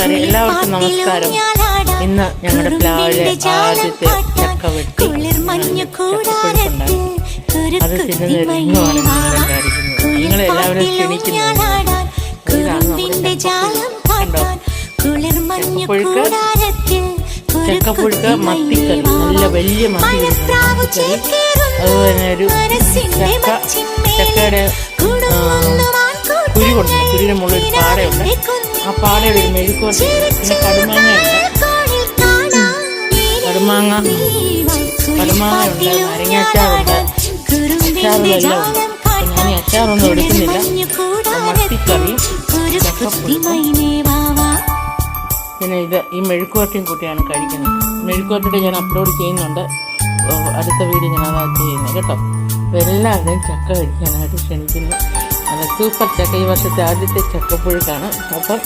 കൂട്ടുകാരെ, എല്ലാവർക്കും നമസ്കാരം. ഇന്ന് ഞങ്ങളുടെ പ്ലാവിലെ ആദ്യത്തെ ചക്ക വെട്ടി ചക്കപ്പുഴുക്കുണ്ടാക്കി. അത് തിന്നുവാണ് നിങ്ങളെ കാണിക്കുന്നത്. നിങ്ങളെല്ലാവരും ക്ഷണിക്കുന്നു. ഇതാണ് നമ്മുടെ കണ്ടോ, ചക്കപ്പുഴുക്ക്. ചക്കപ്പുഴുക്ക് മത്തിക്കറി, നല്ല വലിയ മത്തി മത്തിക്കറി. അതുപോലെ ഒരു ചക്കയുടെ കുരുവുണ്ട്, കുരുവിന് മുകളിൽ പാടയുണ്ട്. ആ പാടയുടെ ഒരു മെഴുക്കുവരട്ടി, പിന്നെ കടുമാങ്ങയുണ്ട്, കടുമാങ്ങയുണ്ട്, നാരങ്ങാച്ചാറുണ്ട്, അച്ചാറുകളെല്ലാം ഉണ്ട്. ഞാൻ ഈ അച്ചാറൊന്നും എടുക്കുന്നില്ല. മത്തിക്കറിയും ചക്കപ്പുഴുക്കും പിന്നെ ഈ മെഴുക്കുവരട്ടിയും കൂട്ടിയാണ് കഴിക്കുന്നത്. മെഴുക്കുവരട്ടി ഞാൻ അപ്ലോഡ് ചെയ്യുന്നുണ്ട്, അടുത്ത വീഡിയോ ഞാൻ അതാ ചെയ്യുന്നത് കേട്ടോ. എല്ലാവരുടെയും ചക്ക കഴിക്കാനായിട്ട് ക്ഷണിക്കുന്നു. നല്ല സൂപ്പർ ചക്ക, ഈ വർഷത്തെ ആദ്യത്തെ ചക്കപ്പുഴുക്കാണ്. അപ്പം